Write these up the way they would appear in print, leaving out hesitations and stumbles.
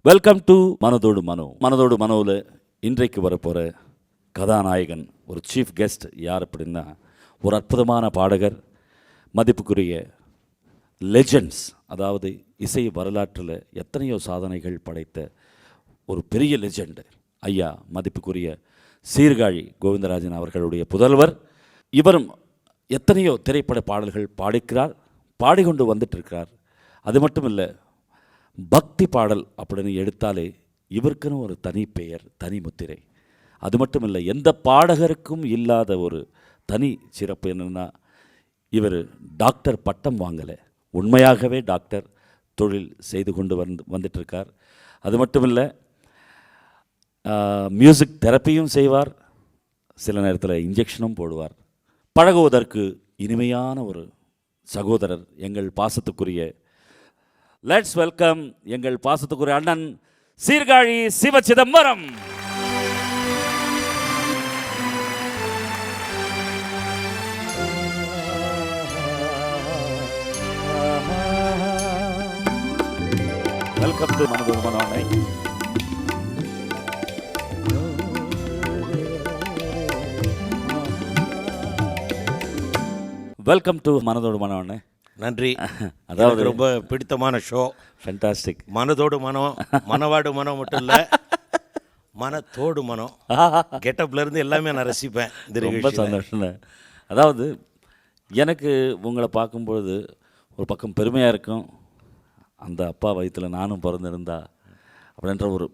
Welcome to மனதோடு மனோவில் இன்றைக்கு வரப்போகிற கதாநாயகன் ஒரு சீஃப் கெஸ்ட் யார் அப்படின்னா ஒரு அற்புதமான பாடகர், மதிப்புக்குரிய லெஜெண்ட்ஸ், அதாவது இசை வரலாற்றில் எத்தனையோ சாதனைகள் படைத்த ஒரு பெரிய லெஜெண்ட் ஐயா மதிப்புக்குரிய சீர்காழி கோவிந்தராஜன் அவர்களுடைய புதல்வர். இவரும் எத்தனையோ திரைப்பட பாடல்கள் பாடிக்கொண்டு வந்துட்டு இருக்கிறார். அது மட்டும் இல்லை, பக்தி பாடல் அப்படின்னு எடுத்தாலே இவருக்குன்னு ஒரு தனி பெயர், தனி முத்திரை. அது மட்டும் இல்லை, எந்த பாடகருக்கும் இல்லாத ஒரு தனி சிறப்பு என்னென்னா, இவர் டாக்டர் பட்டம் வாங்கலை, உண்மையாகவே டாக்டர் தொழில் செய்து கொண்டு வந்துட்டுருக்கார். அது மட்டும் இல்லை, மியூசிக் தெரப்பியும் செய்வார், சில நேரத்தில் இன்ஜெக்ஷனும் போடுவார். பழகுவதற்கு இனிமையான ஒரு சகோதரர், எங்கள் பாசத்துக்குரிய லெட்ஸ் வெல்கம் எங்கள் பாசத்துக்குரிய அண்ணன் சீர்காழி சிவ சிதம்பரம். வெல்கம் டு மனதோடு மனோனை. வெல்கம் டு மனதோடு மனோனை. நன்றி. அதாவது ரொம்ப பிடித்தமான ஷோ. ஃபேண்டாஸ்டிக். மனதோடு மனம், மனவாடு மனம் மட்டும் இல்லை, மனத்தோடு மனம். கெட்டப்லேருந்து எல்லாமே நான் ரசிப்பேன். ரொம்ப சந்தோஷம். அதாவது எனக்கு உங்களை பார்க்கும்பொழுது ஒரு பக்கம் பெருமையாக இருக்கும், அந்த அப்பா வயிற்றில் நானும் பிறந்திருந்தா அப்படின்ற ஒரு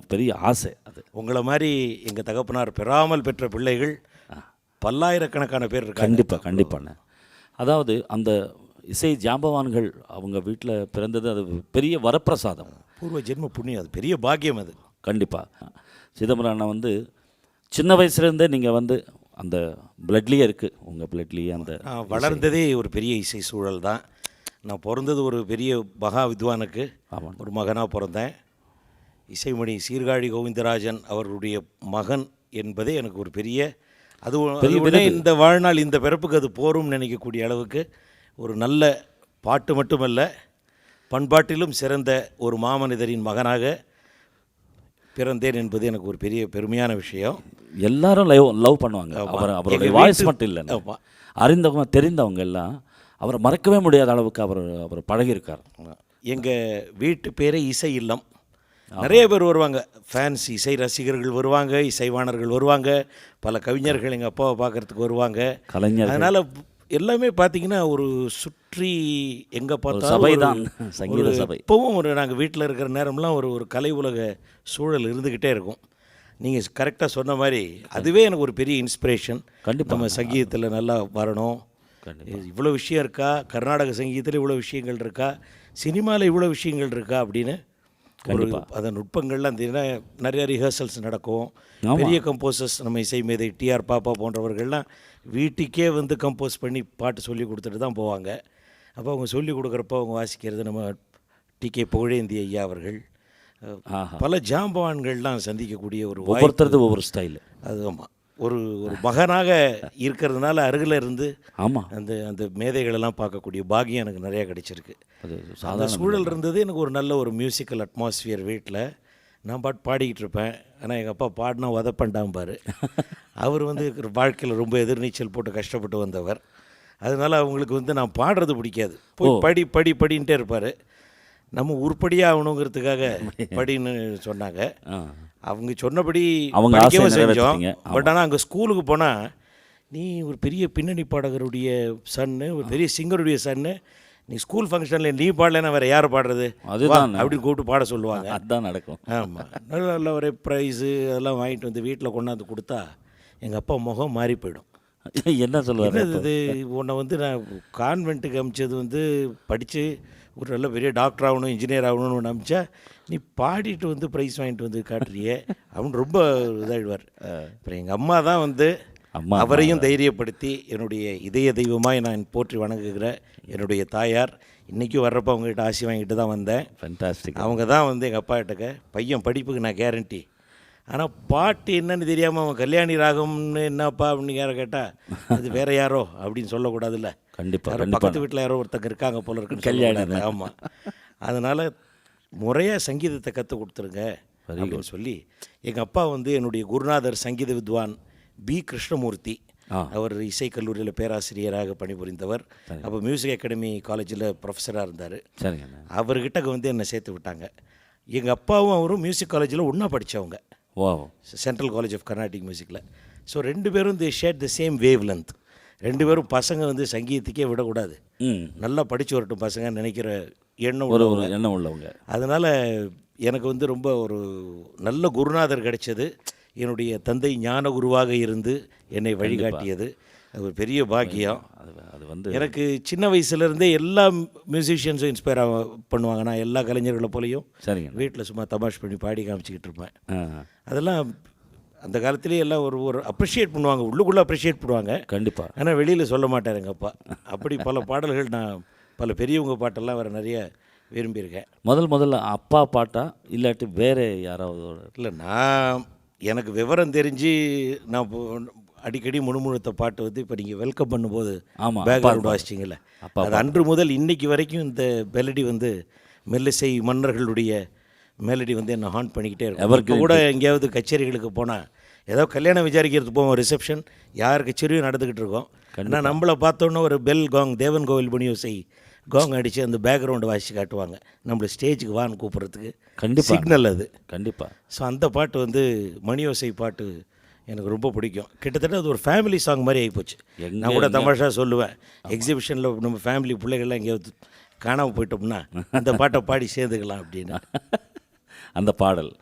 பெரிய ஆசை. அது உங்களை மாதிரி எங்கள் தகப்பனார் பெறாமல் பெற்ற பிள்ளைகள் பல்லாயிரக்கணக்கான பேர் இருக்காங்க. கண்டிப்பாண்ணே. அதாவது அந்த இசை ஜாம்பவான்கள் அவங்க வீட்டில் பிறந்தது அது பெரிய வரப்பிரசாதம், பூர்வ ஜென்ம புண்ணியம், அது பெரிய பாக்கியம். அது கண்டிப்பாக. சிதம்பரம் அண்ணா சின்ன வயசுலேருந்தே நீங்கள் அந்த பிளட்லேயே இருக்குது, உங்கள் பிளட்லேயே அந்த வளர்ந்ததே ஒரு பெரிய இசை சூழல் தான். நான் பிறந்தது ஒரு பெரிய மகா வித்வானுக்கு ஒரு மகனாக பிறந்தேன். இசைமணி சீர்காழி கோவிந்தராஜன் அவர்களுடைய மகன் என்பதே எனக்கு ஒரு பெரிய இந்த வாழ்நாள், இந்த பிறப்புக்கு அது போரும் நினைக்கக்கூடிய அளவுக்கு ஒரு நல்ல பாட்டு மட்டுமல்ல, பண்பாட்டிலும் சிறந்த ஒரு மாமனிதரின் மகனாக பிறந்தேன் என்பது எனக்கு ஒரு பெரிய பெருமையான விஷயம். எல்லாரும் லவ் பண்ணுவாங்க அவருடைய வாய்ஸ் மட்டும் இல்லை, அறிந்தவங்க தெரிந்தவங்க எல்லாம் அவரை மறக்கவே முடியாத அளவுக்கு அவர் பழகியிருக்கார். எங்கள் வீட்டு பேரே இசை இல்லம். நிறைய பேர் வருவாங்க, ஃபேன்ஸ், இசை ரசிகர்கள் வருவாங்க, இசைவாணர்கள் வருவாங்க, பல கவிஞர்கள் எங்கள் அப்பாவை பார்க்குறதுக்கு வருவாங்க, கலைஞர். அதனால் எல்லாமே பார்த்தீங்கன்னா ஒரு சுற்றி எங்கே பார்த்தாலும் சபை தான், சங்கீத சபை. இப்போவும் நாங்கள் வீட்டில் இருக்கிற நேரம்லாம் ஒரு கலை உலக சூழல் இருந்துக்கிட்டே இருக்கும். நீங்கள் கரெக்டாக சொன்ன மாதிரி அதுவே எனக்கு ஒரு பெரிய இன்ஸ்பிரேஷன். கண்டிப்பாக நம்ம சங்கீதத்தில் நல்லா வரணும், இவ்வளோ விஷயம் இருக்கா, கர்நாடக சங்கீதத்தில் இவ்வளோ விஷயங்கள் இருக்கா, சினிமாவில் இவ்வளோ விஷயங்கள் இருக்கா அப்படின்னு அதன் நுட்பங்கள்லாம் நிறைய ரிஹர்சல்ஸ் நடக்கும். பெரிய கம்போசர்ஸ், நம்ம இசை மேதை டிஆர் பாப்பா போன்றவர்கள்லாம் வீட்டுக்கே கம்போஸ் பண்ணி பாட்டு சொல்லி கொடுத்துட்டு தான் போவாங்க. அப்போ அவங்க சொல்லி கொடுக்குறப்போ அவங்க வாசிக்கிறது நம்ம டிகே புகழேந்தி ஐயா அவர்கள், பல ஜாம்பவான்கள்லாம் சந்திக்கக்கூடிய ஒரு ஒவ்வொருத்தரது ஒவ்வொரு ஸ்டைல். அது ஆமாம், ஒரு மகனாக இருக்கிறதுனால அருகில் இருந்து அந்த மேதைகளெல்லாம் பார்க்கக்கூடிய பாக்கியம் எனக்கு நிறையா கிடைச்சிருக்கு. அந்த சூழல் இருந்தது. எனக்கு ஒரு நல்ல ஒரு மியூசிக்கல் அட்மாஸ்ஃபியர் வீட்டில். நான் பாடிக்கிட்டு இருப்பேன். ஆனால் எங்கள் அப்பா பாடினா உதப்பண்டாம்பார். அவர் வாழ்க்கையில் ரொம்ப எதிர்நீச்சல் போட்டு கஷ்டப்பட்டு வந்தவர். அதனால் அவங்களுக்கு நான் பாடுறது பிடிக்காது. போய் படின்ட்டே இருப்பார். நம்ம உருப்படியாக ஆகணுங்கிறதுக்காக படின்னு சொன்னாங்க. அவங்க சொன்னபடி படிக்கவும் செஞ்சோம். பட் ஆனால் அங்கே ஸ்கூலுக்கு போனால், நீ ஒரு பெரிய பின்னணி பாடகருடைய சன்னு, ஒரு பெரிய சிங்கருடைய சன்னு, நீ ஸ்கூல் ஃபங்க்ஷனில் நீ பாடலைன்னா வேறு யார் பாடுறது, அதுதான் அப்படின்னு கூப்பிட்டு பாட சொல்லுவாங்க. அதுதான் நடக்கும். ஆமாம், நல்ல ஒரு ப்ரைஸு அதெல்லாம் வாங்கிட்டு வீட்டில் கொண்டாந்து கொடுத்தா எங்கள் அப்பா முகம் மாறி போயிடும். என்ன சொல்லுவார், இது உன்னை நான் கான்வென்ட்டுக்கு அமிச்சது படித்து ஒரு நல்ல பெரிய டாக்டர் ஆகணும், இன்ஜினியர் ஆகணும்னு ஒன்று அமிச்சா, நீ பாடிட்டு ப்ரைஸ் வாங்கிட்டு காட்டுறியே அப்படின்னு ரொம்ப இதாகிடுவார். அப்புறம் எங்கள் அம்மா தான் அவரையும் தைரியப்படுத்தி, என்னுடைய இதய தெய்வமாக நான் போற்றி வணங்குகிற என்னுடைய தாயார், இன்றைக்கும் வர்றப்போ அவங்ககிட்ட ஆசி வாங்கிட்டு தான் வந்தேன். ஃபேண்டாஸ்டிக். அவங்க தான் எங்கள் அப்பா கிட்டக்க, பையன் படிப்புக்கு நான் கேரண்டி, ஆனால் பாட்டு என்னன்னு தெரியாமல் அவன் கல்யாணி ராகம்னு என்னப்பா அப்படின்னு யாரை கேட்டால் அது வேறு யாரோ அப்படின்னு சொல்லக்கூடாதுல்ல. கண்டிப்பாக பக்கத்து வீட்டில் யாரோ ஒருத்தங்க இருக்காங்க போல இருக்குன்னு கல்யாணம். ஆமாம், அதனால் முறையாக சங்கீதத்தை கற்றுக் கொடுத்துருங்க அப்படின்னு சொல்லி எங்கள் அப்பா வந்து என்னுடைய குருநாதர் சங்கீத வித்வான் பி கிருஷ்ணமூர்த்தி, அவர் இசைக்கல்லூரியில் பேராசிரியராக பணிபுரிந்தவர். அப்போ மியூசிக் அகாடமி காலேஜில் ப்ரொஃபஸராக இருந்தார். அவர்கிட்ட வந்து என்னை சேர்த்து விட்டாங்க. எங்கள் அப்பாவும் அவரும் மியூசிக் காலேஜில் ஒன்றா படித்தவங்க, சென்ட்ரல் காலேஜ் ஆஃப் கர்நாடிக் மியூசிக்கில். ஸோ 2 பேரும் the share the same wave length. 2 பேரும் பசங்க வந்து சங்கீதத்துக்கே விடக்கூடாது, நல்லா படித்து வரட்டும் பசங்க நினைக்கிற எண்ணம் உள்ளவங்க. அதனால் எனக்கு வந்து ரொம்ப ஒரு நல்ல குருநாதர் கிடைச்சது. என்னுடைய தந்தை ஞான குருவாக இருந்து என்னை வழிகாட்டியது அது ஒரு பெரிய பாக்கியம். அது வந்து எனக்கு சின்ன வயசுலேருந்தே எல்லா மியூசிஷியன்ஸும் இன்ஸ்பயர் பண்ணுவாங்க. நான் எல்லா கலைஞர்களை போலையும் வீட்டில் சும்மா தமாஷ் பண்ணி பாடி காமிச்சிக்கிட்டு இருப்பேன். அதெல்லாம் அந்த காலத்துலேயே எல்லாம் ஒரு அப்ரிஷியேட் பண்ணுவாங்க, உள்ளுக்குள்ளே அப்ரிஷியேட் பண்ணுவாங்க கண்டிப்பாக. ஆனால் வெளியில் சொல்ல மாட்டார் எங்கள் அப்பா. அப்படி பல பாடல்கள் நான் பல பெரியவங்க பாட்டெல்லாம் வேறு நிறைய விரும்பியிருக்கேன். முதல்ல அப்பா பாட்டா இல்லாட்டி வேறு யாராவது? இல்லை, நான் எனக்கு விவரம் தெரிஞ்சு நான் அடிக்கடி முணுமுணுத்த பாட்டு வந்து இப்போ நீங்கள் வெல்கம் பண்ணும்போது பேக்ரவுண்ட் வாசிச்சிங்கல்ல, அது அன்று முதல் இன்னைக்கு வரைக்கும் இந்த மெலடி வந்து மெல்லிசை மன்னர்களுடைய மெலடி வந்து என்ன ஹாண்ட் பண்ணிக்கிட்டே இருக்கும். அவருக்கு கூட எங்கேயாவது கச்சேரிகளுக்கு போனால் ஏதோ கல்யாணம் விசாரிக்கிறதுக்கு போவோம், ரிசப்ஷன் யார் கச்சேரியும் நடந்துக்கிட்டு இருக்கோம். ஆனால் நம்மளை பார்த்தோன்னே ஒரு பெல் காங் தேவன் கோவில் பணியோசை காங் அடித்து அந்த பேக்ரவுண்டு வாசித்து காட்டுவாங்க, நம்மளை ஸ்டேஜுக்கு வான்னு கூப்பிட்றதுக்கு. கண்டிப்பாக சிக்னல் அது கண்டிப்பாக. ஸோ அந்த பாட்டு வந்து மணியோசை பாட்டு எனக்கு ரொம்ப பிடிக்கும். கிட்டத்தட்ட அது ஒரு ஃபேமிலி சாங் மாதிரி ஆகிப்போச்சு. நான் கூட தமாஷா சொல்லுவேன், எக்ஸிபிஷனில் நம்ம ஃபேமிலி பிள்ளைகள்லாம் எங்கேயாவது காணாமல் போயிட்டோம்னா அந்த பாட்டை பாடி சேர்ந்துக்கலாம் அப்படின்னு. அந்த பாடல்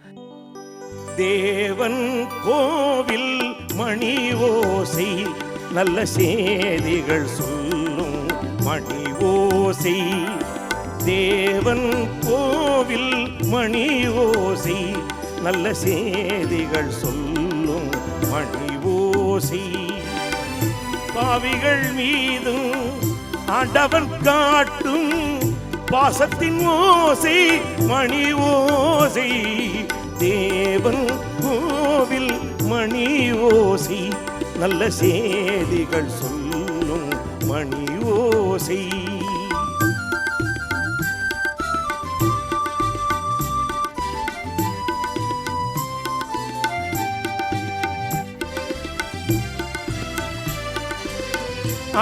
தேவன் கோவில் மணி ஓசை நல்ல செய்திகள் சொல்லும் மணி ஓசை, தேவன் கோவில் மணி ஓசை நல்ல செய்திகள் சொல்லும் மணி ஓசை, பாவிகள் மீதும் ஆண்டவன் காட்டும் பாசத்தின் ஓசை மணி ஓசை, தேவன் கோவில் மணி ஓசை நல்ல செய்திகள் சொல்லும் மணி ஓசை.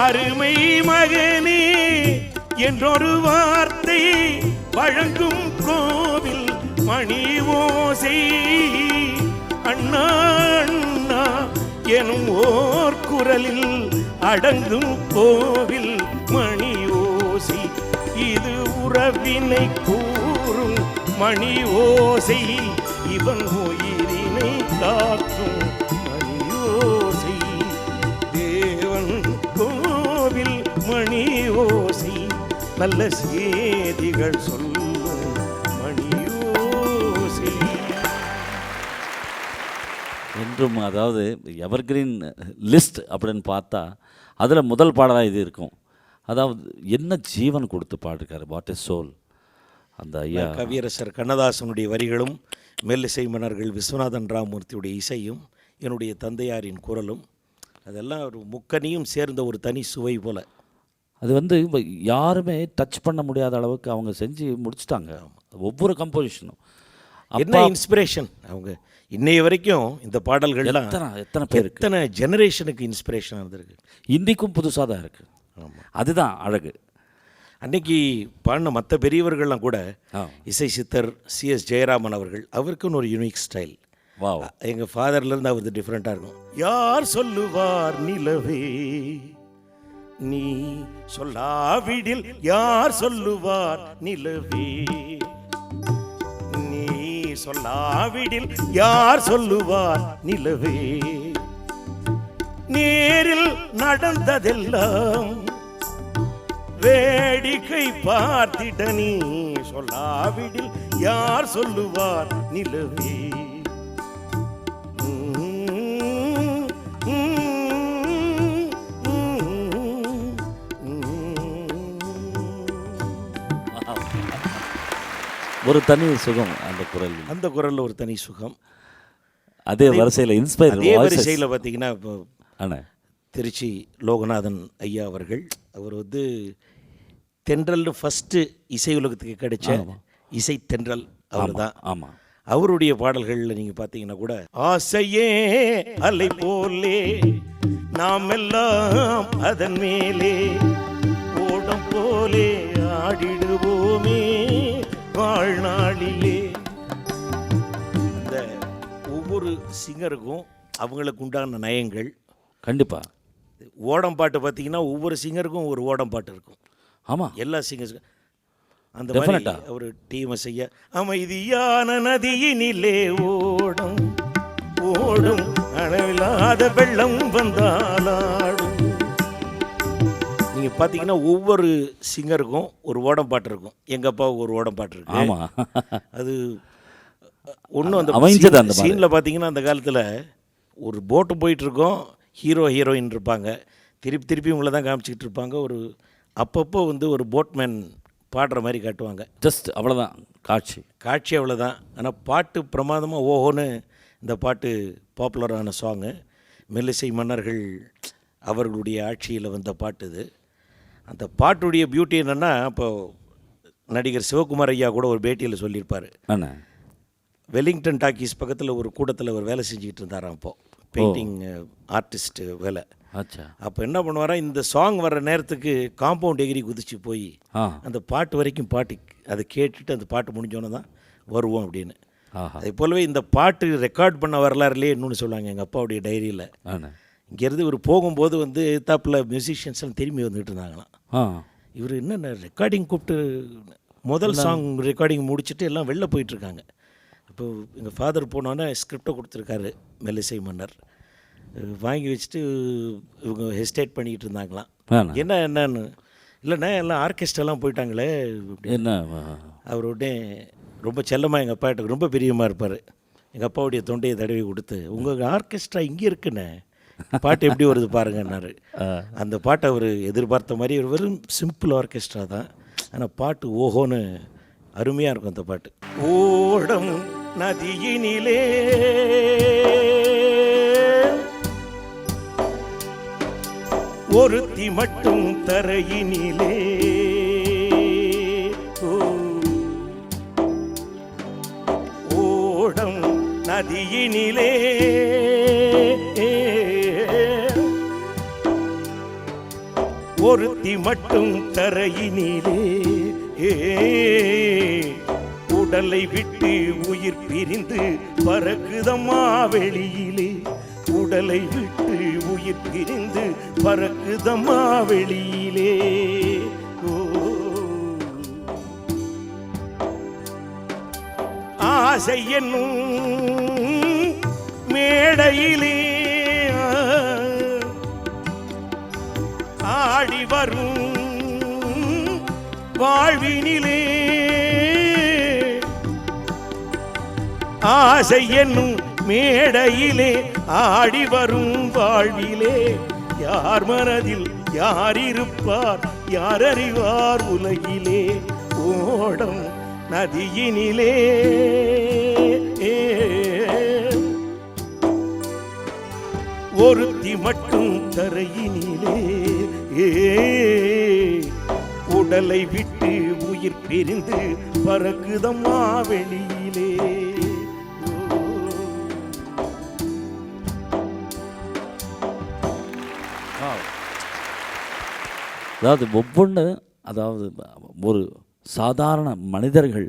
அருமை மகனே என்றொரு வார்த்தை வழங்கும் கோவில் மணி ஓசை, அண்ணா அண்ணா எனும் ஓர் குரலில் அடங்கும் கோவில் மணி ஓசை, இது உறவினை கூறும் மணி ஓசை, இவன் உயிரினை காக்கும் மணி ஓசை, தேவன் கோவில் மணி ஓசை நல்ல செய்திகள் சொல்லும் மணி ஓசை என்றும். அதாவது எவர்கிரீன் லிஸ்ட் அப்படின்னு பார்த்தா அதில் முதல் பாடலாக இது இருக்கும். அதாவது என்ன ஜீவன் கொடுத்து பாடிருக்காரு, வாட் இஸ் சோல். அந்த ஐயா கவியரசர் கண்ணதாசனுடைய வரிகளும் மெல்லிசை மன்னர்கள் விஸ்வநாதன் ராமமூர்த்தியுடைய இசையும் என்னுடைய தந்தையாரின் குரலும் அதெல்லாம் ஒரு முக்கனியும் சேர்ந்த ஒரு தனி சுவை போல். அது வந்து யாருமே டச் பண்ண முடியாத அளவுக்கு அவங்க செஞ்சு முடிச்சிட்டாங்க ஒவ்வொரு கம்போசிஷனும். என்ன இன்ஸ்பிரேஷன் அவங்க இன்னைய வரைக்கும் இந்த பாடல்கள்லாம் எத்தனை பேர் எத்தனை ஜெனரேஷனுக்கு இன்ஸ்பிரேஷன் இருந்திருக்கு. இன்றைக்கும் புதுசாக தான் இருக்குது. அதுதான் அழகு. அன்னைக்கு பாடின மற்ற பெரியவர்கள்லாம் கூட இசை சித்தர் CS ஜெயராமன் அவர்கள், அவருக்குன்னு ஒரு யூனிக் ஸ்டைல். எங்கள் ஃபாதர்லேருந்து அவருக்கு டிஃப்ரெண்ட்டாக இருக்கும். யார் சொல்லுவார் நிலவே நீ சொல்லாவிடில், யார் சொல்லுவார் நிலவே நீ சொல்லாவிடில், யார் சொல்லுவார் நிலவே, நேரில் நடந்ததெல்லாம் வேடிக்கை பார்த்திட நீ சொல்லாவிடில், யார் சொல்லுவார் நிலவே. ஒரு தனி சுகம் அந்த குரல், அந்த குரலில் ஒரு தனி சுகம். அதே வரிசையில் இன்ஸ்பயர், அதே வரிசையில் பார்த்தீங்கன்னா இப்போ ஆனால் திருச்சி லோகநாதன் ஐயா அவர்கள், அவர் வந்து தென்றல் ஃபஸ்ட்டு இசை உலகத்துக்கு கிடைச்ச இசைத்தென்றல் அவர் தான். ஆமாம். அவருடைய பாடல்களில் நீங்கள் பார்த்தீங்கன்னா கூட, ஆசையே அலை போலே நாம் எல்லாம் அதன் மேலே ஓடம் போலே ஆடிடுவோமே வாழ்நாளிலே. அந்த ஒவ்வொரு சிங்கருக்கும் அவங்களுக்கு உண்டான நயங்கள். கண்டிப்பாக. ஓடம் பாட்டு பார்த்தீங்கன்னா ஒவ்வொரு சிங்கருக்கும் ஒரு ஓடம் பாட்டு இருக்கும். ஆமாம், எல்லா சிங்கர்ஸுக்கும் அந்த மாதிரி ஒரு டீமை செய்ய. அமைதியான நதியினிலே ஓடும் ஓடும் அளவில்லாத வெள்ளம் வந்தாலாடும். நீங்கள் பார்த்தீங்கன்னா ஒவ்வொரு சிங்கருக்கும் ஒரு ஓடம் பாட்டு இருக்கும். எங்கள் அப்பாவுக்கு ஒரு ஓடம் பாட்டு இருக்கு. ஆமாம். அது ஒன்றும் அந்த அமைஞ்சது அந்த சீனில் பார்த்தீங்கன்னா அந்த காலத்தில் ஒரு போட்டு போயிட்டுருக்கோம், ஹீரோ ஹீரோயின் இருப்பாங்க, திருப்பி திருப்பி உங்களை தான் காமிச்சிக்கிட்டு இருப்பாங்க. ஒரு அப்பப்போ வந்து ஒரு போட்மேன் பாடுற மாதிரி காட்டுவாங்க. ஜஸ்ட் அவ்வளோதான் காட்சி அவ்வளோதான். ஆனால் பாட்டு பிரமாதமாக ஓஹோன்னு இந்த பாட்டு பாப்புலரான சாங்கு. மெல்லிசை மன்னர்கள் அவர்களுடைய ஆட்சியில் வந்த பாட்டு இது. அந்த பாட்டுடைய பியூட்டி என்னென்னா, இப்போ நடிகர் சிவகுமார் ஐயா கூட ஒரு பேட்டியில் சொல்லியிருப்பார். வெலிங்டன் டாக்கீஸ் பக்கத்தில் ஒரு கூட்டத்தில் அவர் வேலை செஞ்சுக்கிட்டு இருந்தாராம். அப்போது பெயிண்டிங் ஆர்டிஸ்ட்டு வேலை. அப்போ என்ன பண்ணுவாரா, இந்த சாங் வர்ற நேரத்துக்கு காம்பவுண்ட் எகிரி குதிச்சு போய் அந்த பாட்டு வரைக்கும் அதை கேட்டுட்டு அந்த பாட்டு முடிஞ்சோன்னு தான் வருவோம் அப்படின்னு. அதே போலவே இந்த பாட்டு ரெக்கார்ட் பண்ண வரலாறுலேயே இன்னொன்று சொல்லுவாங்க எங்கள் அப்பாவுடைய டைரியில். இங்கேருந்து இவர் போகும்போது வந்து எத்தாப்பில் மியூசிஷியன்ஸ்லாம் திரும்பி வந்துக்கிட்டு இருந்தாங்களாம். இவர் என்னென்ன ரெக்கார்டிங் கூப்பிட்டு முதல் சாங் ரெக்கார்டிங் முடிச்சுட்டு எல்லாம் வெளில போயிட்டுருக்காங்க. இப்போ எங்கள் ஃபாதர் போனோன்னே ஸ்கிரிப்டை கொடுத்துருக்காரு மெல்லிசை மன்னர். வாங்கி வச்சுட்டு இவங்க ஹெஸ்டேட் பண்ணிக்கிட்டு இருந்தாங்களாம். என்னன்னு இல்லைண்ணே எல்லாம் ஆர்கெஸ்ட்ராலாம் போயிட்டாங்களே என்ன. அவர் உடனே ரொம்ப செல்லமாக எங்கள் அப்பாட்ட ரொம்ப பிரியமாக இருப்பார். எங்கள் அப்பாவுடைய தொண்டையை தடவி கொடுத்து, உங்கள் ஆர்கெஸ்ட்ரா இங்கே இருக்குண்ணே, பாட்டு எப்படி வருது பாருங்கன்னாரு. அந்த பாட்டை அவர் எதிர்பார்த்த மாதிரி ஒரு வெறும் சிம்பிள் ஆர்கெஸ்ட்ரா தான், ஆனால் பாட்டு ஓஹோன்னு அருமையாக இருக்கும் அந்த பாட்டு. ஓடம் நதியினிலே ஒருத்தி மட்டும் தரையினிலே ஓடம் நதியினிலே ஒருத்தி மட்டும் தரையினிலே உடலை விட்டு உயிர் பிரிந்து பறக்குதம்மா வெளியிலே. உடலை விட்டு உயிர் பிரிந்து பறக்குதம்மா வெளியிலே. ஆசை என்னும் மேடையிலே ஆடி வரும் வாழ்வினிலே. ஆசை என்னும் மேடையிலே ஆடி வரும் வாழ்விலே யார் மனதில் யார் இருப்பார், யார் அறிவார் உலகிலே. ஓடம் நதியினிலே ஒருத்தி மட்டும் தரையினிலே உடலை விட்டு உயிர் பிரிந்து பறக்குதம்மா வெளியிலே. அதாவது ஒவ்வொன்று, அதாவது ஒரு சாதாரண மனிதர்கள்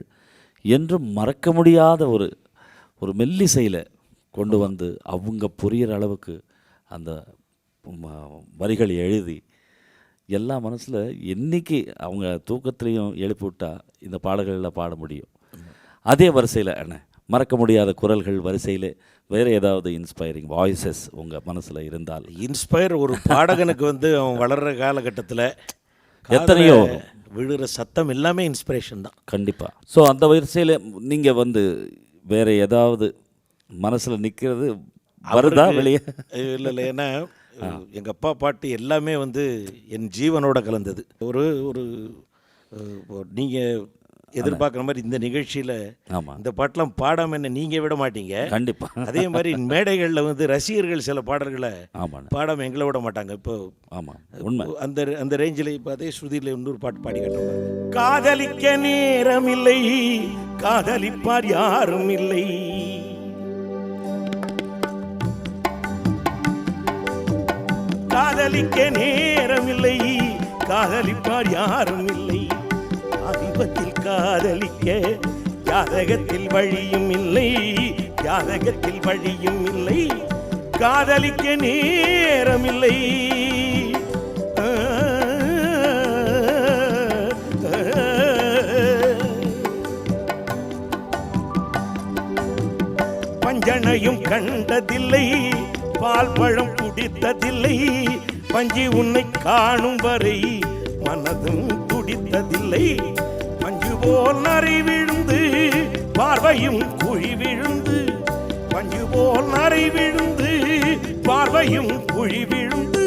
என்றும் மறக்க முடியாத ஒரு மெல்லிசையில் கொண்டு வந்து அவங்க புரிகிற அளவுக்கு அந்த வரிகள் எழுதி எல்லா மனசில் என்றைக்கு அவங்க தூக்கத்துலேயும் எழுப்பி விட்டால் இந்த பாடல்களில் பாட முடியும். அதே வரிசையில் என்ன மறக்க முடியாத குரல்கள் வரிசையில் வேறு ஏதாவது இன்ஸ்பைரிங் வாய்ஸஸ் உங்கள் மனசில் இருந்தால்? இன்ஸ்பயர் ஒரு பாடகனுக்கு வந்து அவன் வளர்கிற காலகட்டத்தில் எத்தனையோ விழுகிற சத்தம் எல்லாமே இன்ஸ்பிரேஷன் தான் கண்டிப்பாக. ஸோ அந்த வரிசையில் நீங்கள் வந்து வேறு ஏதாவது மனசில் நிற்கிறது வருதா வெளியே? இல்லை, ஏன்னா எங்கள் அப்பா பாட்டு எல்லாமே வந்து என் ஜீவனோட கலந்தது. ஒரு நீங்கள் எதிர்பார்க்குற மாதிரி இந்த நிகழ்ச்சியில் ஆமாம், இந்த பாட்டெலாம் பாடாமல் என்ன நீங்கள் விட மாட்டீங்க. கண்டிப்பாக. அதே மாதிரி மேடைகளில் வந்து ரசிகர்கள் சில பாடல்களை ஆமாண்ணே, பாடாமல் எங்களை விட மாட்டாங்க. இப்போ ஆமாம், உண்மை. அந்த ரேஞ்சில் இப்போ அதே ஸ்ருதியில் இன்னொரு பாட்டு பாடி காட்டுறோம். காதலிக்க நேரம் இல்லை, காதலிப்பார் யாரும் இல்லை. காதலிக்க நேரம் இல்லை, காதலிப்பார் யாரும் இல்லை. அதிபத்தில் காதலிக்க ஜாதகத்தில் வழியும் இல்லை, ஜாதகத்தில் வழியும் இல்லை. காதலிக்க நேரம் இல்லை. பஞ்சனையும் கண்டதில்லை, பால் பழம் குடித்ததில்லை. பஞ்சி உன்னை காணும் வரை மனதும் துடித்ததில்லை. பஞ்சு போல் நரை விழுந்து பார்வையும் குழி விழுந்து, பஞ்சு போல் நரை விழுந்து பார்வையும் குழி விழுந்து.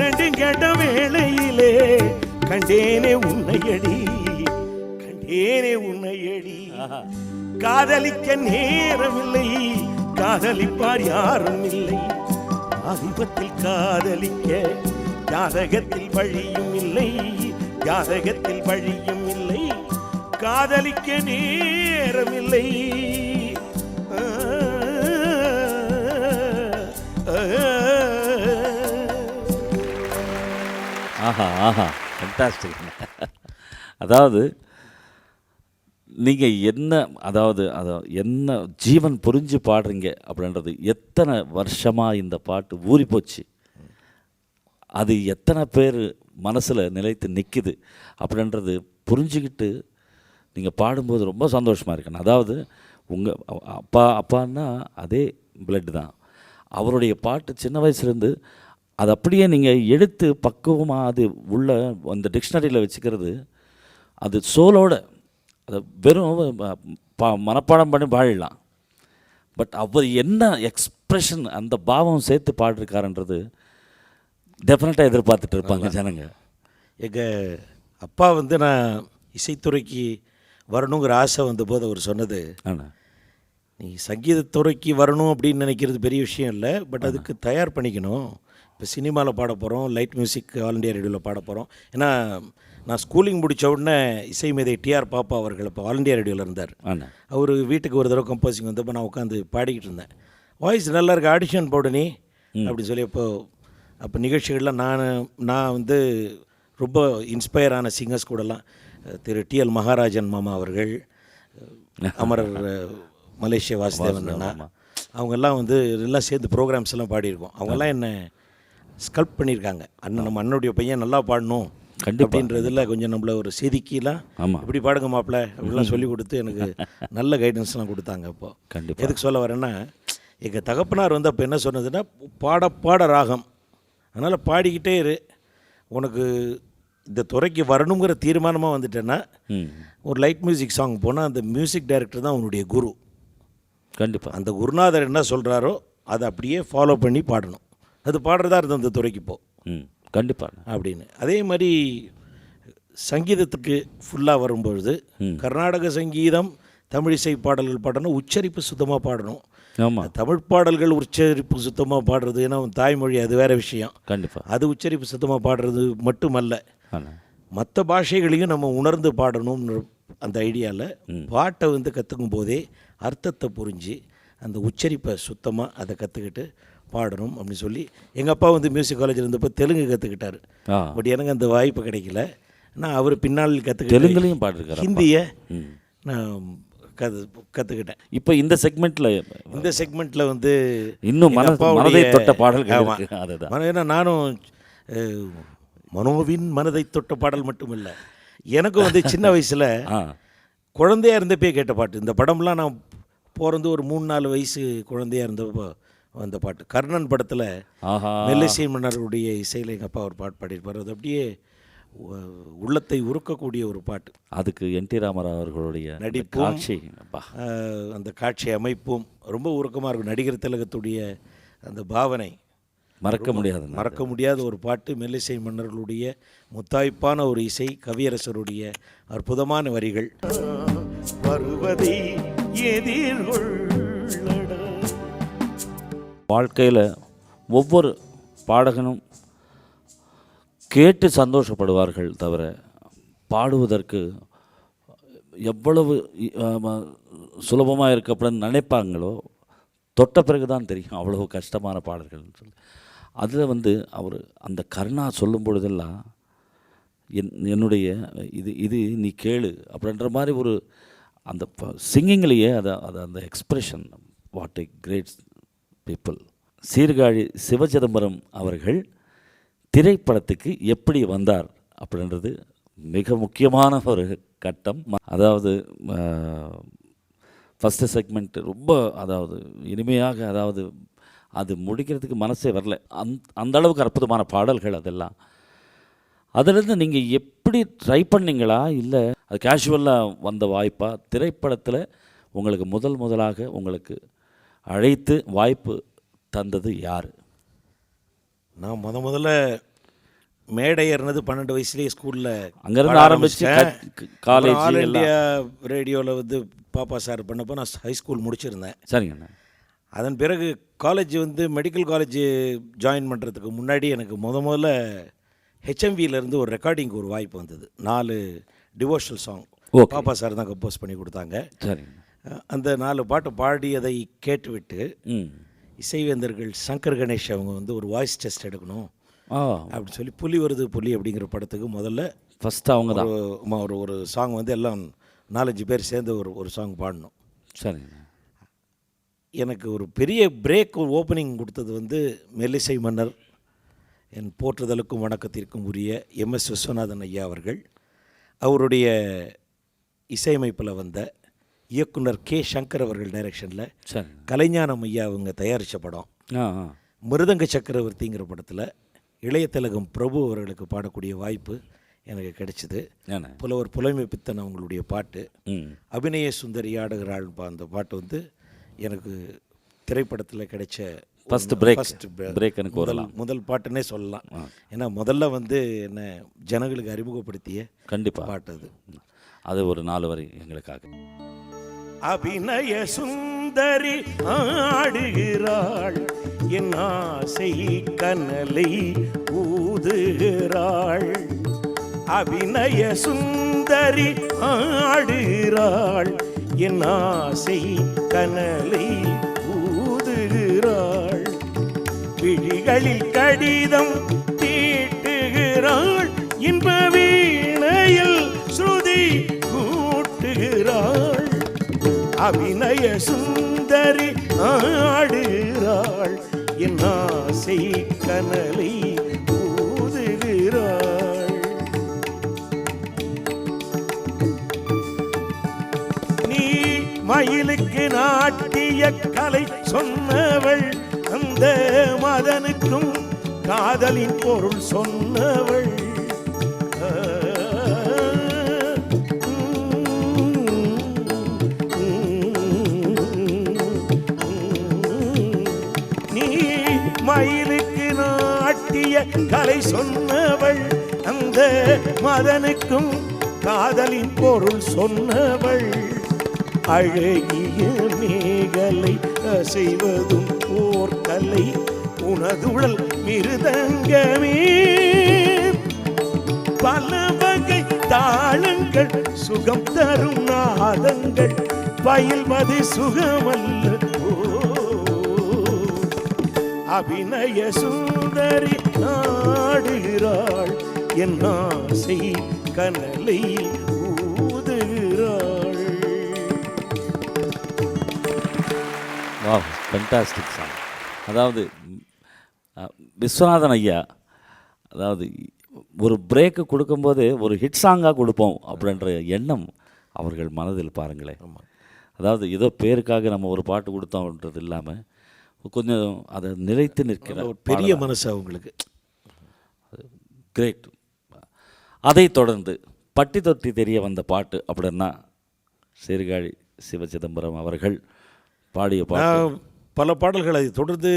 ரெண்டு கெட்ட வேளையிலே கண்டேனே உன்னையடி, கண்டேனே உன்னையடி. காதலிக்க நேரமில்லை, காதலிப்பார் யாரும் இல்லை. அதிபத்தில் காதலிக்க ஜாதகத்தில் வழியும் இல்லை, ஜாதகத்தில் வழியும் இல்லை. காதலிக்க நேரமில்லை. ஆஹா ஆஹா, ஃபண்டாஸ்டிக். அதாவது நீங்கள் என்ன ஜீவன் புரிஞ்சு பாடுறீங்க அப்படின்றது, எத்தனை வருஷமாக இந்த பாட்டு ஊறி போச்சு, அது எத்தனை பேர் மனசில் நிலைத்து நிற்குது அப்படின்றது புரிஞ்சுக்கிட்டு நீங்கள் பாடும்போது ரொம்ப சந்தோஷமாக இருக்கணும். அதாவது உங்கள் அப்பான்னா அதே பிளட் தான். அவருடைய பாட்டு சின்ன வயசுலேருந்து அது அப்படியே நீங்கள் எடுத்து பக்குவமாக அது உள்ள அந்த டிக்ஷனரியில் வச்சுக்கிறது, அது சோலோட அதை வெறும் மனப்பாடம் பண்ணி பாடிடலாம். பட் அவர் என்ன எக்ஸ்ப்ரெஷன், அந்த பாவம் சேர்த்து பாடிருக்காருன்றது டெஃபினட்டாக எதிர்பார்த்துட்டு இருப்பாங்க ஜனங்க. எங்கள் அப்பா வந்து நான் இசைத்துறைக்கு வரணுங்கிற ஆசை வந்தபோது அவர் சொன்னது, ஆனால் நீ சங்கீதத்துறைக்கு வரணும் அப்படின்னு நினைக்கிறது பெரிய விஷயம் இல்லை, பட் அதுக்கு தயார் பண்ணிக்கணும். இப்போ சினிமாவில் பாட போகிறோம், லைட் மியூசிக் ஆல் இண்டியா ரேடியோவில் பாட போகிறோம். ஏன்னா நான் ஸ்கூலிங் முடித்த உடனே இசை மேதை டிஆர் பாப்பா அவர்கள் இப்போ ஆல் இண்டியா ரேடியோவில் இருந்தார். அவர் வீட்டுக்கு ஒரு தடவை கம்போசிங் வந்தப்போ நான் உட்காந்து பாடிக்கிட்டு இருந்தேன். வாய்ஸ் நல்லா இருக்கு, ஆடிஷன் போடு நீ அப்படின்னு சொல்லி. அப்போ நிகழ்ச்சிகள்லாம் நான் வந்து ரொம்ப இன்ஸ்பயர் ஆன சிங்கர்ஸ் கூடலாம் திரு டிஎல் மகாராஜன் மாமா அவர்கள், அமரர் மலேசியா வாசுதேவன் அண்ணா, அவங்கெல்லாம் வந்து எல்லாம் சேர்ந்து ப்ரோக்ராம்ஸ் எல்லாம் பாடியிருக்கோம். அவங்கெல்லாம் என்ன ஸ்கல்ப் பண்ணியிருக்காங்க. நம்ம அண்ணனுடைய பையன் நல்லா பாடணும் அப்படின்றதுல கொஞ்சம் நம்மள ஒரு செதுக்கிலாம் இப்படி பாடுங்க மாப்பிள்ள அப்படிலாம் சொல்லி கொடுத்து எனக்கு நல்ல கைடன்ஸ்லாம் கொடுத்தாங்க. இப்போ எதுக்கு சொல்ல வரேன்னா, எங்கள் தகப்பனார் வந்து அப்போ என்ன சொன்னதுன்னா, பாட ராகம், அதனால் பாடிக்கிட்டே இரு, உனக்கு இந்த துறைக்கு வரணுங்கிற தீர்மானமாக வந்துட்டேன்னா ஒரு லைட் மியூசிக் சாங் போனால் அந்த மியூசிக் டைரக்டர் தான் உன்னுடைய குரு. கண்டிப்பாக அந்த குருநாதர் என்ன சொல்கிறாரோ அதை அப்படியே ஃபாலோ பண்ணி பாடணும். அது பாடுறதா இருந்தது அந்த துறைக்கு போ கண்டிப்பாக அப்படின்னு. அதே மாதிரி சங்கீதத்துக்கு ஃபுல்லாக வரும்பொழுது கர்நாடக சங்கீதம், தமிழிசை பாடல்கள் பாடணும், உச்சரிப்பு சுத்தமாக பாடணும். ஆமாம், தமிழ் பாடல்கள் உச்சரிப்பு சுத்தமாக பாடுறது, ஏன்னா தாய்மொழி அது வேறு விஷயம். கண்டிப்பாக அது உச்சரிப்பு சுத்தமாக பாடுறது மட்டுமல்ல, மற்ற பாஷைகளையும் நம்ம உணர்ந்து பாடணும்னு அந்த ஐடியாவில் பாட்டை வந்து கற்றுக்கும் போதே அர்த்தத்தை புரிஞ்சு அந்த உச்சரிப்பை சுத்தமாக அதை கற்றுக்கிட்டு பாடணும் அப்படின்னு சொல்லி. எங்கள் அப்பா வந்து மியூசிக் காலேஜில் இருந்தப்போ தெலுங்கு கற்றுக்கிட்டார். பட் எனக்கு அந்த வாய்ப்பு கிடைக்கல. நான் அவர் பின்னால் கற்றுக்கிட்டு தெலுங்குலையும் பாடிருக்காரு, ஹிந்தியை நான் கற்றுக்கிட்டேன். இப்போ இந்த செக்மெண்ட்டில் வந்து இன்னும் மனதை தொட்ட பாடல்கள். ஏன்னா நானும் மனோவின் மனதை தொட்ட பாடல் மட்டும் இல்லை, எனக்கும் வந்து சின்ன வயசில் குழந்தையாக இருந்தப்பே கேட்ட பாட்டு. இந்த படம்லாம் நான் பிறந்து ஒரு 3-4 வயசு குழந்தையாக இருந்தப்போ அந்த பாட்டு. கர்ணன் படத்தில் மெல்லிசை மன்னருடைய இசையில் எங்கள் அப்பா ஒரு பாட்டு பாடியிருப்பார். அது அப்படியே உள்ளத்தை உருக்கக்கூடிய ஒரு பாட்டு. அதுக்கு என்டி ராமராவ் அவர்களுடைய நடிப்பும் அந்த காட்சி அமைப்பும் ரொம்ப உருக்கமாக இருக்கும். நடிகர் திலகத்துடைய அந்த பாவனை மறக்க முடியாது. மறக்க முடியாத ஒரு பாட்டு. மெல்லிசை மன்னர்களுடைய முத்தாய்ப்பான ஒரு இசை, கவியரசருடைய அற்புதமான வரிகள். வருவதை எதிர்கொள்ளடா. வாழ்க்கையில் ஒவ்வொரு பாடகனும் கேட்டு சந்தோஷப்படுவார்கள் தவிர பாடுவதற்கு எவ்வளவு சுலபமாக இருக்கு அப்படின்னு நினைப்பாங்களோ தொட்ட பிறகு தான் தெரியும் அவ்வளவு கஷ்டமான பாடல்கள்னு சொல்லி. அதில் அவர் அந்த கருணா சொல்லும் பொழுதெல்லாம் என்னுடைய இது நீ கேளு அப்படின்ற மாதிரி ஒரு அந்த சிங்கிங்லேயே அந்த expression, what a great people. Sirkazhi Sivachidambaram அவர்கள் திரைப்படத்துக்கு எப்படி வந்தார் அப்படின்றது மிக முக்கியமான ஒரு கட்டம். அதாவது ஃபஸ்ட்டு செக்மெண்ட் ரொம்ப இனிமையாக, அது முடிக்கிறதுக்கு மனசே வரல. அந்த அளவுக்கு அற்புதமான பாடல்கள் அதெல்லாம். அதிலிருந்து நீங்கள் எப்படி ட்ரை பண்ணிங்களா, இல்லை அது கேஷுவலாக வந்த வாய்ப்பா? திரைப்படத்தில் உங்களுக்கு முதலாக உங்களுக்கு அழைத்து வாய்ப்பு தந்தது யார்? நான் முதல்ல மேடை ஏறினது 12 வயசுலேயே ஸ்கூலில். அங்கேருந்து ஆரம்பிச்சு காலேஜ் ஆல் இண்டியா ரேடியோவில் பாப்பா சார் பண்ணப்போ நான் ஹை ஸ்கூல் முடிச்சிருந்தேன். சரிங்கண்ணா. அதன் பிறகு காலேஜ் மெடிக்கல் காலேஜ் ஜாயின் பண்ணுறதுக்கு முன்னாடி எனக்கு முதல்ல ஹெச்எம்வியிலேருந்து ஒரு ரெக்கார்டிங்க்கு ஒரு வாய்ப்பு வந்தது. 4 டிவோஷனல் சாங் பாப்பா சார் தான் கம்போஸ் பண்ணி கொடுத்தாங்க. சரிங்க. அந்த 4 பாட்டு பாடியதை கேட்டுவிட்டு இசைவேந்தர்கள் சங்கர் கணேஷ் அவங்க ஒரு வாய்ஸ் டெஸ்ட் எடுக்கணும் அப்படின்னு சொல்லி புலி வருது புலி அப்படிங்கிற படத்துக்கு முதல்ல ஃபஸ்ட்டு அவங்க தான் ஒரு சாங் எல்லாம் 4-5 பேர் சேர்ந்து ஒரு சாங் பாடணும். சரிங்க. எனக்கு ஒரு பெரிய பிரேக் ஓப்பனிங் கொடுத்தது மெல்லிசை மன்னர், என் போற்றுதலுக்கும் வணக்கத்திற்கும் உரிய MS விஸ்வநாதன் ஐயா அவர்கள். அவருடைய இசையமைப்பில் வந்த இயக்குனர் K. சங்கர் அவர்கள் டைரக்ஷனில் கலைஞானம் ஐயா அவங்க தயாரித்த படம் மிருதங்க சக்கரவர்த்திங்கிற படத்தில் இளைய திலகம் பிரபு அவர்களுக்கு பாடக்கூடிய வாய்ப்பு எனக்கு கிடைச்சிது. புலவர் புலமை பித்தன் அவங்களுடைய பாட்டு அபிநய சுந்தரி ஆடுகிறாள். அந்த பாட்டு எனக்கு திரைப்படத்தில் கிடைச்ச ஃபஸ்ட்டு பிரேக் எனக்கு முதல் பாட்டுன்னே சொல்லலாம். ஏன்னா முதல்ல என்ன ஜனங்களுக்கு அறிமுகப்படுத்திய கண்டிப்பாக பாட்டு அது ஒரு 4 வரி எங்களுக்காக. அபிநய சுந்தரி ஆடுகிறாள், என் ஆசை கனலை ஊதுகிறாள். அபிநய சுந்தரி ஆடுகிறாள், என் ஆசை கனலை ஊதுகிறாள். விழிகளில் கடிதம் தீட்டுகிறாள், இன்ப வீணையில் ஸ்ருதி கூட்டுகிறாள். அபிநய சுந்தரி ஆடுகிறாள், என் ஆசை கனலை ஊதுகிறாள். நீ மயிலுக்கு நாட்டிய கலை சொன்னவள், அந்த மதனுக்கும் காதலின் பொருள் சொன்னவள். மயிலுக்கு நாட்டிய கலை சொன்னவள், அந்த மதனுக்கும் காதலின் பொருள் சொன்னவள். அழகிய மேகலை அசைவதும் போர்க்கலை, உனதுடல் மிருதங்கமே. பல வகை தாளங்கள் சுகம் தரும் நாதங்கள், பயில்வது சுகமல்ல. அபிநய சுந்தரி ஆடுகிறாள், என் ஆசை கனலை ஊதுகிறாள். Wow, fantastic song. அதாவது விஸ்வநாதன் ஐயா ஒரு பிரேக்கு கொடுக்கும்போது ஒரு ஹிட் சாங்காக கொடுப்போம் அப்படின்ற எண்ணம் அவர்கள் மனதில் பாருங்களேன். ஏதோ பேருக்காக நம்ம ஒரு பாட்டு கொடுத்தோம்ன்றது இல்லாமல் கொஞ்சம் அதை நிலைத்து நிற்கிற பெரிய மனசு அவங்களுக்கு. கிரேட். அதை தொடர்ந்து பட்டி தொட்டி தெரிய வந்த பாட்டு அப்படின்னா சீர்காழி சிவசிதம்பரம் அவர்கள் பாடிய பாட்டு. பல பாடல்கள் அதை தொடர்ந்து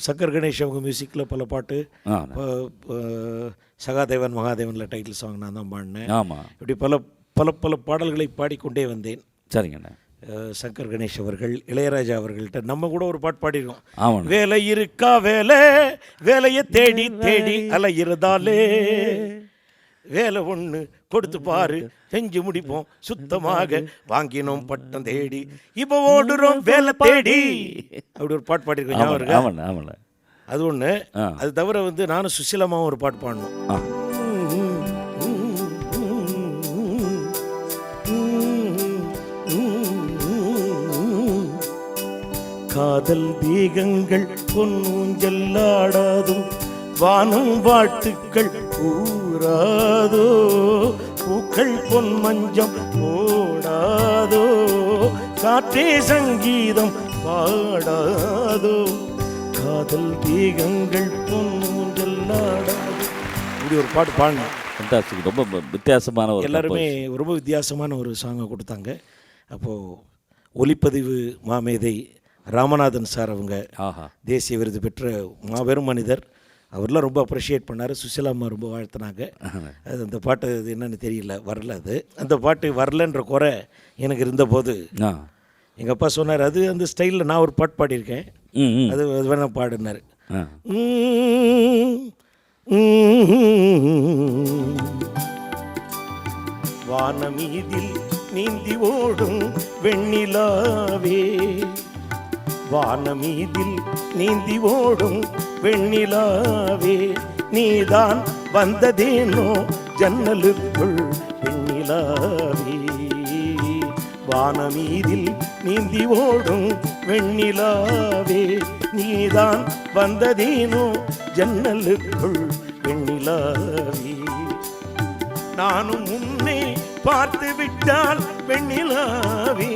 சங்கர் கணேஷ் அவங்க மியூசிக்கில் பல பாட்டு, சகாதேவன் மகாதேவனில் டைட்டில் சாங் நான் தான் பாடினேன். ஆமாம், இப்படி பல பல பல பாடல்களை பாடிக்கொண்டே வந்தேன். சரிங்கண்ணே. சங்கர் கணேஷ் அவர்கள், இளையராஜா அவர்கள்ட்ட நம்ம கூட ஒரு பாட்டு பாடிருக்கோம். ஆமாம், வேலை இருக்கா வேலை, வேலையை தேடி தேடி அலையிறதாலே, வேலை ஒன்று கொடுத்து பாரு செஞ்சு முடிப்போம் சுத்தமாக, வாங்கினோம் பட்டம் தேடி இப்போ ஓடுறோம் வேலை தேடி, அப்படி ஒரு பாட்டு பாடிருக்கோம். ஆமாண்ணே. அது ஒன்று. அது தவிர வந்து நானும் சுசிலமாவும் ஒரு பாட்டு பாடணும். காதல் தீகங்கள் பொன்னூஞ்சல்லாடாதும், வானம் வாழ்த்துக்கள் கூறாதோ, பூக்கள் பொன் மஞ்சம் போடாதோ, காற்றே சங்கீதம் பாடாதோ, காதல் தீகங்கள் பொன்னூஞ்சல்லாடாதோ. இப்படி ஒரு பாட்டு பாடினேன். ரொம்ப வித்தியாசமான ஒரு, எல்லாருமே ரொம்ப வித்தியாசமான ஒரு சாங்கை கொடுத்தாங்க. அப்போது ஒலிப்பதிவு மாமேதை ராமநாதன் சார் அவங்க தேசிய விருது பெற்ற மாபெரும் மனிதர், அவர்லாம் ரொம்ப அப்ரிஷியேட் பண்ணார். சுசிலாம்மா ரொம்ப வாழ்த்தினாங்க. அது அந்த பாட்டு என்னன்னு தெரியல, வரல. அது அந்த பாட்டு வரலன்ற குறை எனக்கு இருந்தபோது எங்கள் அப்பா சொன்னார், அது அந்த ஸ்டைலில் நான் ஒரு பாட்டு பாடியிருக்கேன், அது வேணா பாடினார். வானமீதில் நீந்தி ஓடும் வெண்ணிலாவே, வானமீதில் நீந்தி ஓடும் வெண்ணிலாவே, நீதான் வந்ததேனோ ஜன்னலுக்குள் வெண்ணிலாவே, வானமீதில் நீந்தி ஓடும் வெண்ணிலாவே, நீதான் வந்ததேனோ ஜன்னலுக்குள் வெண்ணிலாவே, நானும் உன்னை பார்த்து விட்டால் வெண்ணிலாவே,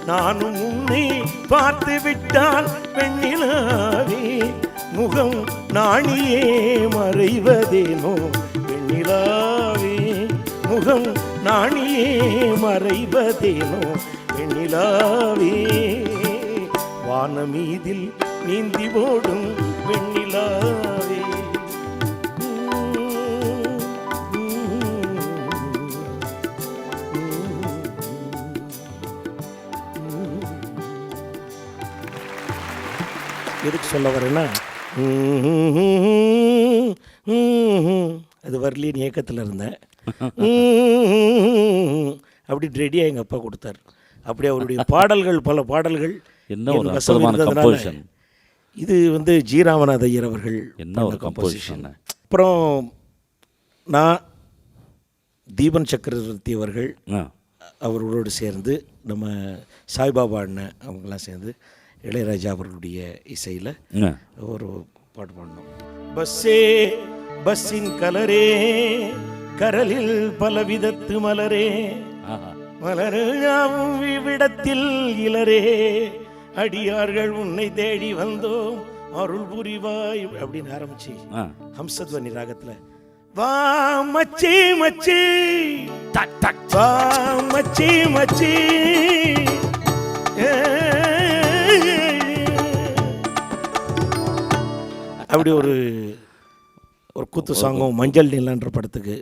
நானும் உன்னை பார்த்து விட்டால் வெண்ணிலாவே, முகம் நாணியே மறைவதேனோ வெண்ணிலாவே, முகம் நாணியே மறைவதேனோ வெண்ணிலாவே, வானமீதில் நீந்தி ஓடும் வெண்ணிலாவே. எதுக்கு சொல்ல வரேன்னா, அது வரலின்னு ஏக்கத்தில் இருந்தேன். அப்படி ரெடியாக எங்கள் அப்பா கொடுத்தார். அப்படி அவருடைய பாடல்கள், பல பாடல்கள் என்ன ஒரு அற்புதமான கம்போசிஷன். இது வந்து ஜி ராமநாத ஐயர் அவர்கள் என்ன ஒரு கம்போசிஷன். அப்புறம் நான் தீபன் சக்கரவர்த்தி அவர்கள் அவர்களோடு சேர்ந்து, நம்ம சாய்பாபா அண்ணன் அவங்கெல்லாம் சேர்ந்து இளையராஜா அவர்களுடைய இசையில் ஒரு பாட்டு பாடினோம். பஸ்ஸே பஸ்ஸின் கலரே, கரலில் பலவிதத்து மலரே, மலரும் விடத்தில் இளரே, அடியார்கள் உன்னை தேடி வந்தோம் அருள் புரிவாய் அப்படின்னு ஆரம்பிச்சு ஹம்சத்வனி ராகத்துல, வா மச்சி மச்சி டக் டக், வா மச்சி மச்சி, அப்படி ஒரு குத்து சாங்கும் மஞ்சள் நீலன்ற படத்துக்கு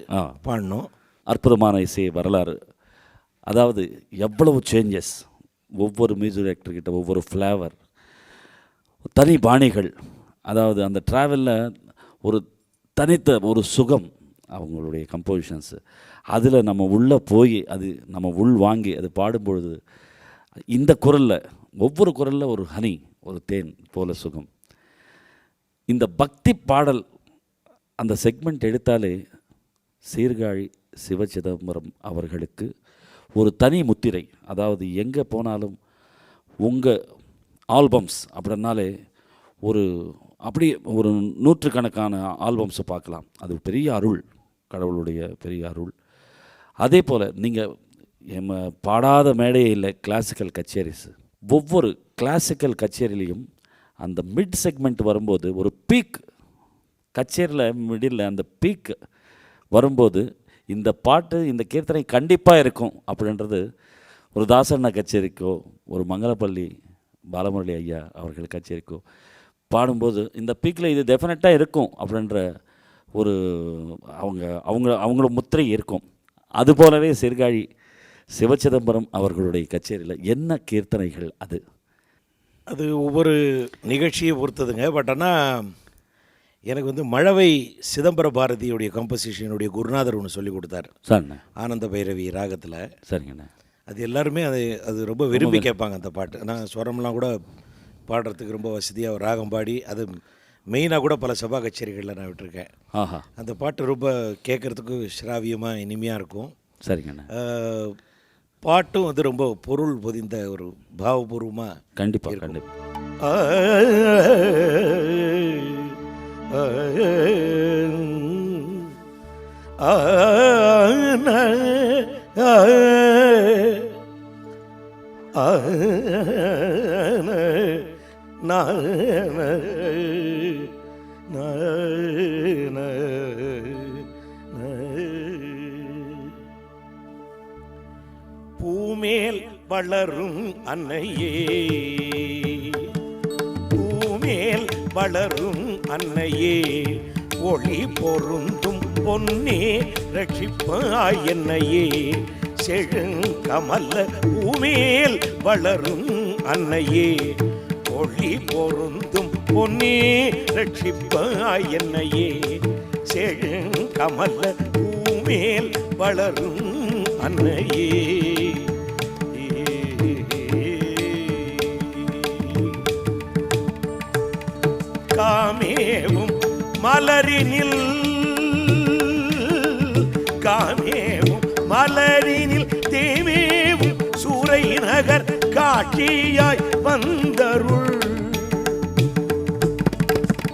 பாடினோம். அற்புதமான இசை வரலாறு. அதாவது எவ்வளவு சேஞ்சஸ், ஒவ்வொரு மியூசிக் டைரக்டர்கிட்ட ஒவ்வொரு ஃப்ளேவர், தனி பாணிகள். அதாவது அந்த ட்ராவலில் ஒரு தனித்த ஒரு சுகம் அவங்களுடைய கம்போசிஷன்ஸு. அதில் நம்ம உள்ளே போய் அது நம்ம உள் வாங்கி அது பாடும்பொழுது இந்த குரலில், ஒவ்வொரு குரலில் ஒரு ஹனி, ஒரு தேன் போல சுகம். இந்த பக்தி பாடல் அந்த செக்மெண்ட் எடுத்தாலே சீர்காழி சிவச்சிதம்பரம் அவர்களுக்கு ஒரு தனி முத்திரை. அதாவது எங்கே போனாலும் உங்கள் ஆல்பம்ஸ் அப்படின்னாலே அப்படி ஒரு நூற்றுக்கணக்கான ஆல்பம்ஸை பார்க்கலாம். அது பெரிய அருள், கடவுளுடைய பெரிய அருள். அதே போல் நீங்கள் பாடாத மேடையே இல்லை கிளாசிக்கல் கச்சேரிஸ். ஒவ்வொரு கிளாசிக்கல் கச்சேரியிலையும் அந்த மிட் செக்மெண்ட் வரும்போது, ஒரு பீக் கச்சேரியில் மிடில் அந்த பீக் வரும்போது இந்த பாட்டு, இந்த கீர்த்தனை கண்டிப்பாக இருக்கும் அப்படின்றது ஒரு தாசண்ண கச்சேரிக்கோ, ஒரு மங்களப்பள்ளி பாலமுரளி ஐயா அவர்கள் கச்சேரிக்கும் பாடும்போது இந்த பீக்கில் இது டெஃபினட்டாக இருக்கும் அப்படின்ற ஒரு அவங்களோட முத்திரை இருக்கும். அதுபோலவே சீர்காழி சிவச்சிதம்பரம் அவர்களுடைய கச்சேரியில் என்ன கீர்த்தனைகள் அது? அது ஒவ்வொரு நிகழ்ச்சியை பொறுத்ததுங்க. பட் ஆனால் எனக்கு வந்து மழவை சிதம்பர பாரதியுடைய கம்போசிஷனுடைய குருநாதர் ஒன்று சொல்லி கொடுத்தார் சரிண்ணே. ஆனந்த பைரவி ராகத்தில். சரிங்கண்ணே. அது எல்லாருமே அது ரொம்ப விரும்பி கேட்பாங்க அந்த பாட்டு. நான் ஸ்வரம்லாம் கூட பாடுறதுக்கு ரொம்ப வசதியாக ராகம் பாடி அது மெயினாக கூட பல சபா கச்சேரிகளில் நான் விட்டுருக்கேன். ஆஹா. அந்த பாட்டு ரொம்ப கேட்குறதுக்கு ஸ்ராவியமாக இனிமையாக இருக்கும். சரிங்கண்ணே. பாட்டும் வந்து ரொம்ப பொருள் பொதிந்த ஒரு பாவபூர்வமாக கண்டிப்பாக கண்டிப்பாக. பூமேல் வளரும் அன்னையே, பூமேல் வளரும் அன்னையே, ஒளி பொருந்தும் பொன்னே ரட்சிப்பாய் என்னையே, செழுங்கமல்ல பூமேல் வளரும் அன்னையே, ஒளி பொருந்தும் பொன்னே ரட்சிப்பாய் என்னையே, செழுங்கமல்ல பூமேல் வளரும் அன்னையே. காமேவும் மலரினில், காமேவும் மலரினில் தேமேவும் சூரை நகர் காட்சியாய் வந்தருள்,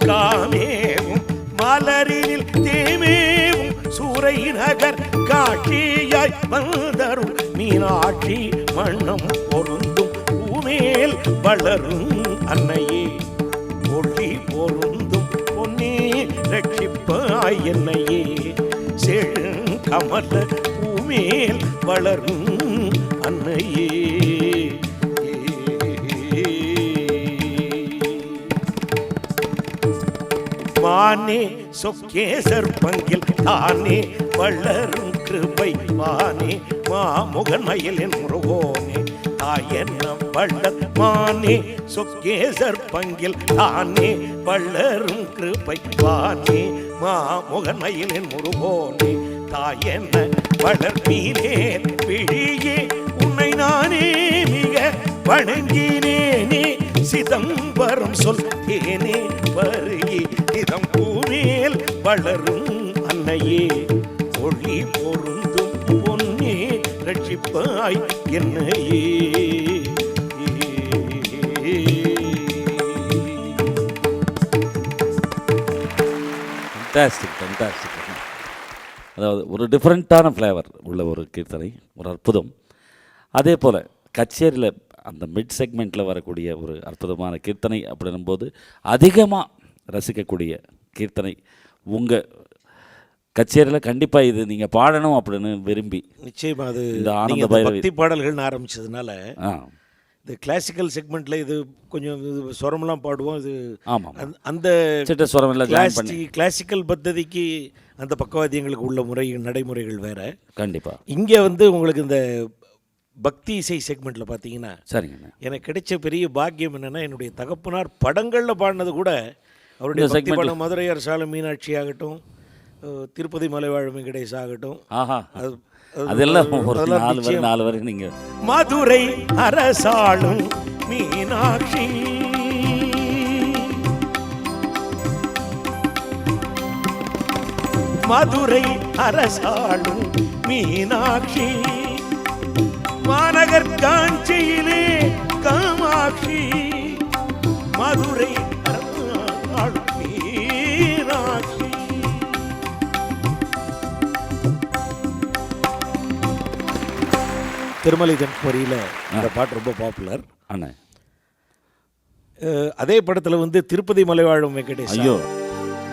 காமேவும் மலரினில் தேமேவும் சூரை நகர் காட்சியாய் வந்தருள், மீனாட்சி மண்ணம் பொருந்தும் பூமேல் வளரும் அன்னையே, ஒளி பொருந்தும் பொன்னே ரட்சிப்பாய் என்னையே, செழுங்கமல பூமேல் வளரும் அன்னையே. வானே சொக்கேசர் பங்கில் தானே வளரும் கிருபை, வானே மாமுகன் மயிலின் முருகோனே தாயன்னம் வள்ளல், மானே சொக்கேசர் பங்கில் தானே வளரும் கிருபை, வானே மாமுகன் மயிலின் முருகோனே தாயன்ன வளர்மீனே விழியே, உன்னை நானே மிக வணங்கினேனே, சிதம்பரம் சொல் தேனே வருகி இதம் பூமேல் வளரும் அன்னையே, ஒளி பொருந்தும் பொன்னே ரட்சிப்பாய் என்னையே. Fantastic fantastic. அதாவது ஒரு டிஃப்ரெண்ட்டான ஃப்ளேவர் உள்ள ஒரு கீர்த்தனை, ஒரு அற்புதம். அதே போல் கச்சேரியில் அந்த மிட் செக்மெண்ட்டில் வரக்கூடிய ஒரு அற்புதமான கீர்த்தனை அப்படின்னும்போது அதிகமாக ரசிக்கக்கூடிய கீர்த்தனை உங்கள் கச்சேரியில் கண்டிப்பாக இது நீங்கள் பாடணும் அப்படின்னு விரும்பி. நிச்சயமாக அது இந்த ஆனந்த பைரவி பக்தி பாடல்கள்னு ஆரம்பித்ததுனால இந்த கிளாசிக்கல் செக்மெண்ட்டில் இது கொஞ்சம் ஸ்வரம்லாம் பாடுவோம். இது ஆமாம், அந்த சிட்ட ஸ்வரம் எல்லாம் கிளாசிக்கல் பద్ధதிக்கு அந்த பக்கவாத்தியங்களுக்கு உள்ள நடைமுறைகள் வேறு. கண்டிப்பாக இங்கே வந்து உங்களுக்கு இந்த பக்தி இசை செக்மெண்ட்டில் பார்த்தீங்கன்னா, சரிங்கண்ணா, எனக்கு கிடைச்ச பெரிய பாக்கியம் என்னென்னா, என்னுடைய தகப்பனார் படங்களில் பாடினது கூட அவருடைய பக்தி படம் மதுரை அரசால மீனாட்சி ஆகட்டும், திருப்பதி மலைவாழ் வெங்கடேஷ் ஆகட்டும், அதெல்லாம் ஒரு 4 வரை நீங்கள் மதுரை அரசாளும் மீனாட்சி, மதுரை அரசாளும் மீனாட்சி, மாநகர் காஞ்சியிலே காமாட்சி, மதுரை அரசாளும் மீனாட்சி. திருமலை தென்மொழியில் இந்த பாட்டு ரொம்ப பாப்புலர். அண்ணா அதே படத்தில் வந்து திருப்பதி மலை வாழும் வெங்கடேஷ், ஐயோ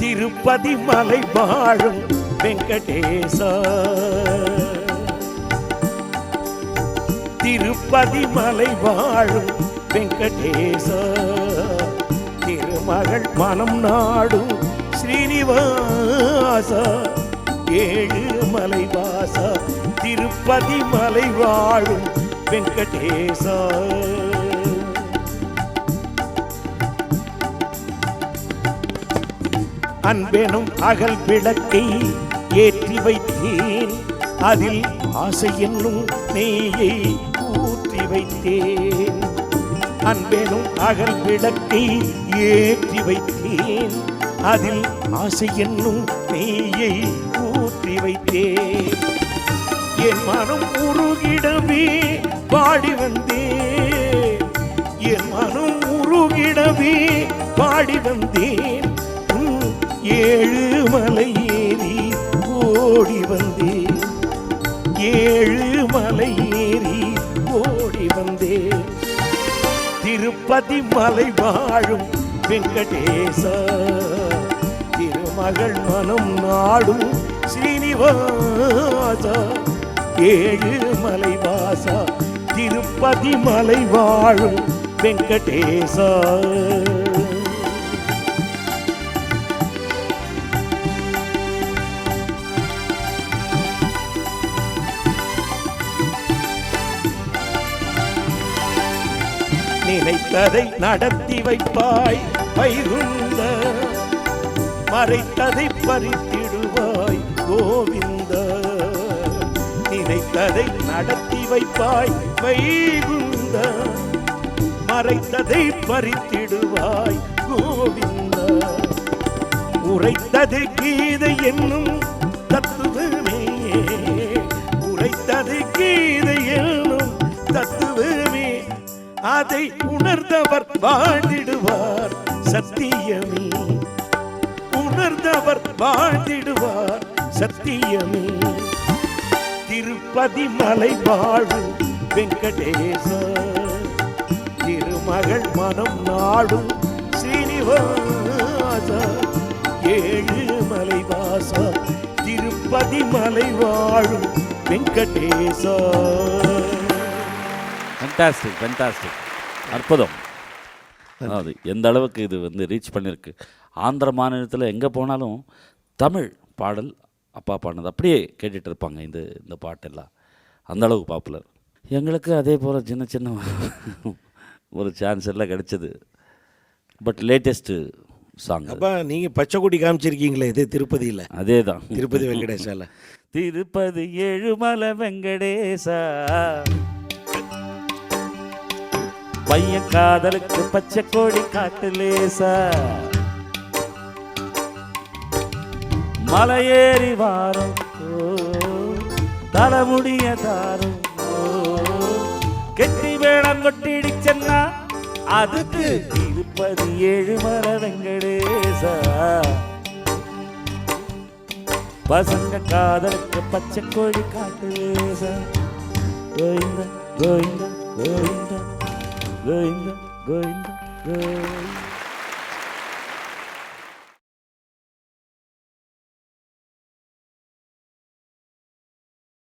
திருப்பதி மலை வாழும் வெங்கடேசா, திருப்பதி மலை வாழும் வெங்கடேச, திருமகள் மனம் நாடும் ஸ்ரீனிவாச, ஏழு மலை வாச, திருப்பதி மலை வாழும் வெங்கடேச. அன்பெனும் அகல் விளக்கை ஏற்றி வைத்தேன், அதில் ஆசை என்னும் நெய்யை ஊற்றி வைத்தேன். அன்பெனும் அகல் விளக்கை ஏற்றி வைத்தேன், அதில் ஆசை என்னும் நெய்யை ஊற்றி வைத்தேன். என் மனம் உருகிடவே பாடி வந்தேன், என் மனம் உருகிடவே பாடி வந்தேன். ஏழு மலை ஏறி ஓடி வந்தேன், ஏழு மலை ஏறி ஓடி வந்தேன். திருப்பதி மலை வாழும் வெங்கடேச, திருமகள் மனம் நாடும் ஸ்ரீனிவாச, ஏழு மலை வாசா, திருப்பதி மலை வாழும் வெங்கடேச. நினைத்ததை நடத்தி வைப்பாய் வைகுந்த, மறைத்ததை பறித்திடுவாய் கோவிந்த. நினைத்ததை நடத்தி வைப்பாய் வைகுந்த, மறைத்ததை பறித்திடுவாய் கோவிந்த. உரைத்தது கீதை என்னும் தத்துவமே, உரைத்தது கீதை என்னும் தத்துவமே, அதை உணர்ந்தவர் வாழ்ந்திடுவார் சத்தியமே, உணர்ந்தவர் வாழ்ந்திடுவார் சத்தியமே. திருப்பதி மலை வாழும் வெங்கடேச, திருமகள் மனம் நாடும் ஸ்ரீனிவாச, ஏழு மலை வாச, திருப்பதி மலை வாழும் வெங்கடேச. ஃபென்டாஸ்டிக், ஃபென்டாஸ்டிக், அற்புதம். அதாவது எந்த அளவுக்கு இது வந்து ரீச் பண்ணியிருக்கு. ஆந்திர மாநிலத்தில் எங்கே போனாலும் தமிழ் பாடல் அப்பா பாடினது அப்படியே கேட்டுட்டு இருப்பாங்க. இந்த பாட்டெல்லாம் அந்த அளவுக்கு பாப்புலர். எங்களுக்கு அதே போல் சின்ன சின்ன ஒரு சான்ஸ் எல்லாம் கிடைச்சது. பட் லேட்டஸ்ட்டு சாங் அப்பா நீங்கள் பச்சை கொடி காமிச்சிருக்கீங்களே இது திருப்பதியில், அதே தான் திருப்பதி வெங்கடேசால. திருப்பதி ஏழுமலை வெங்கடேசா, பையன் காதலுக்கு பச்சை கோடி காட்டுலேசா, மலையேறி வாரம் தலைமுடிய தாரும், கெட்டி வேடம் கொட்டிடிச்சன்னா அதுக்கு திருப்பதி ஏழுமலை வெங்கடேசா. பசங்க காதலுக்கு பச்சை கோடி காட்டுலேசா, கோவிந்தா கோவிந்தா கோவிந்தா கோவிந்தா கோவிந்தா கோவிந்தா.